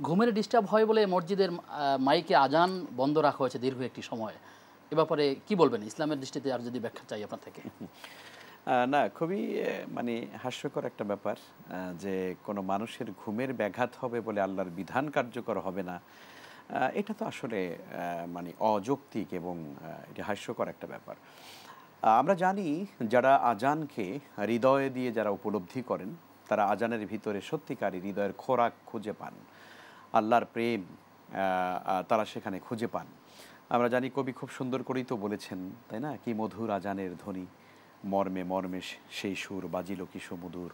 ঘুমের ডিস্টার্ব হয় বলে মসজিদের মাইকে আজান বন্ধ রাখা হয়েছে দীর্ঘ একটি সময়। এ ব্যাপারে কি বলবেন ইসলামের দৃষ্টিতে, আর যদি ব্যাখ্যা চাই আপনার থেকে? না, খুবই মানে হাস্যকর একটা ব্যাপার যে কোনো মানুষের ঘুমের ব্যাঘাত হবে বলে আল্লাহর বিধান কার্যকর হবে না। এটা তো আসলে মানে অযৌক্তিক এবং এটা হাস্যকর একটা ব্যাপার। আমরা জানি যারা আজানকে হৃদয়ে দিয়ে যারা উপলব্ধি করেন, তারা আজানের ভিতরে সত্যিকারী হৃদয়ের খোরাক খুঁজে পান, আল্লাহর প্রেম তারা সেখানে খুঁজে পান। আমরা জানি কবি খুব সুন্দর করেই তো বলেছেন, তাই না? কি মধুর আজানের ধ্বনি, মর্মে মর্মে সেই সুর বাজিল কি সুমধুর,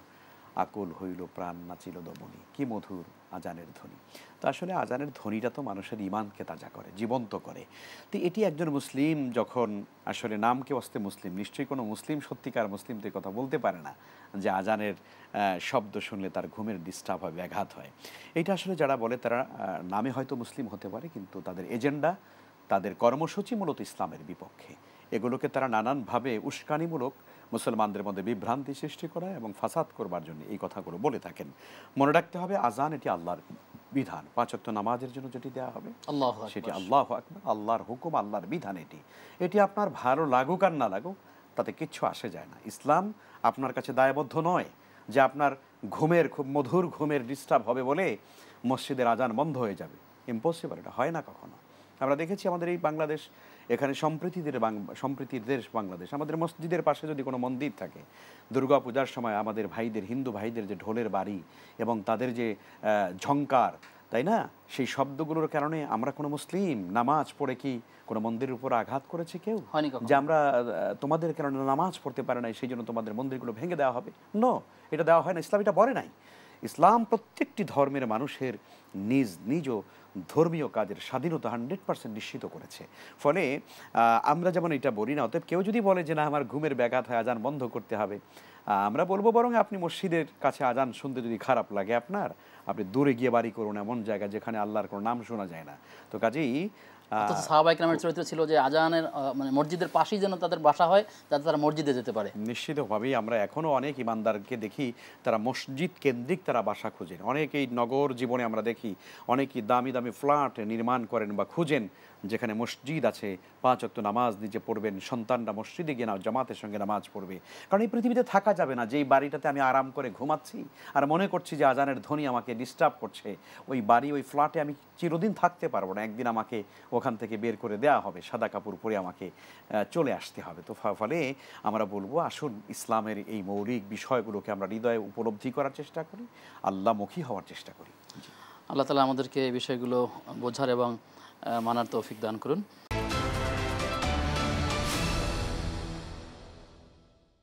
আকুল হইল প্রাণ নাচিল দমনি। কি মধুর আজানের ধ্বনি। তো আসলে আজানের ধ্বনিটা তো মানুষের ইমানকে তাজা করে, জীবন্ত করে। তো এটি একজন মুসলিম যখন আসলে নামকে অস্তে মুসলিম, নিশ্চয়ই কোনো মুসলিম সত্যিকার মুসলিম তো এই কথা বলতে পারে না যে আজানের শব্দ শুনলে তার ঘুমের ডিস্টার্ব হয়, ব্যাঘাত হয়। এটা আসলে যারা বলে তারা নামে হয়তো মুসলিম হতে পারে, কিন্তু তাদের এজেন্ডা, তাদের কর্মসূচি মূলত ইসলামের বিপক্ষে। এগুলোকে তারা নানানভাবে উস্কানিমূলক মুসলমানদের মধ্যে বিভ্রান্তি সৃষ্টি করা এবং ফাসাদ করবার জন্য এই কথাগুলো বলে থাকেন। মনে রাখতে হবে আজান এটি আল্লাহর বিধান, ৫ ওয়াক্ত নামাজের জন্য যেটি দেওয়া হবে সেটি আল্লাহু আকবার, আল্লাহর হুকুম, আল্লাহর বিধান। এটি আপনার ভালো লাগুক আর না লাগুক তাতে কিচ্ছু আসে যায় না। ইসলাম আপনার কাছে দায়বদ্ধ নয় যে আপনার ঘুমের, খুব মধুর ঘুমের ডিস্টার্ব হবে বলে মসজিদের আজান বন্ধ হয়ে যাবে। ইম্পসিবল, এটা হয় না কখনো। আমরা দেখেছি আমাদের এই বাংলাদেশ, এখানে সম্প্রীতির দেশ বাংলাদেশ। আমাদের মসজিদের পাশে যদি কোনো মন্দির থাকে, দুর্গা পূজার সময় আমাদের ভাইদের, হিন্দু ভাইদের যে ঢোলের বাড়ি এবং তাদের যে ঝংকার, তাই না, সেই শব্দগুলোর কারণে আমরা কোনো মুসলিম নামাজ পড়ে কি কোনো মন্দিরের উপর আঘাত করেছে কেউ? যে আমরা তোমাদের কারণে নামাজ পড়তে পারে নাই সেই জন্য তোমাদের মন্দিরগুলো ভেঙে দেওয়া হবে? নো, এটা দেওয়া হয় না। ইসলাম এটা বলে নাই। ইসলাম প্রত্যেকটি ধর্মের মানুষের নিজ নিজ ধর্মীয় কাজের স্বাধীনতা 100% নিশ্চিত করেছে। ফলে আমরা যেমন এটা বলি না, অতএব কেউ যদি বলে যে না আমার ঘুমের ব্যাঘাত হয় আজান বন্ধ করতে হবে, আমরা বলবো বরং আপনি মসজিদের কাছে আজান শুনতে যদি খারাপ লাগে আপনার, আপনি দূরে গিয়ে বাড়ি করুন এমন জায়গা যেখানে আল্লাহর কোনো নাম শোনা যায় না। তো কাজেই সাহাবায়ে কেরামের চরিত্র ছিল যে আজানের মানে মসজিদের পাশেই যেন তাদের বাসা হয়, যাতে তারা মসজিদে যেতে পারে। নিশ্চিতভাবেই আমরা এখনও অনেক ইমানদারকে দেখি তারা মসজিদ কেন্দ্রিক তারা বাসা খুঁজেন। অনেকেই নগর জীবনে আমরা দেখি অনেকেই দামি দামি ফ্ল্যাট নির্মাণ করেন বা খুঁজেন যেখানে মসজিদ আছে, ৫ ওয়াক্ত নামাজ নিজে পড়বেন, সন্তানরা মসজিদে গিয়ে জামাতের সঙ্গে নামাজ পড়বে। কারণ এই পৃথিবীতে থাকা যাবে না যেই বাড়িটাতে আমি আরাম করে ঘুমাচ্ছি আর মনে করছি যে আজানের ধ্বনি আমাকে ডিস্টার্ব করছে, ওই বাড়ি ওই ফ্ল্যাটে আমি চিরদিন থাকতে পারবো না। একদিন আমাকে ওখান থেকে বের করে দেওয়া হবে, সাদা কাপড় পরে আমাকে চলে আসতে হবে। তো ফলে আমরা বলবো আসুন ইসলামের এই মৌলিক বিষয়গুলোকে আমরা হৃদয়ে উপলব্ধি করার চেষ্টা করি, আল্লাহমুখী হওয়ার চেষ্টা করি। আল্লাহ তাআলা আমাদেরকে এই বিষয়গুলো বোঝার এবং মানার তৌফিক দান করুন।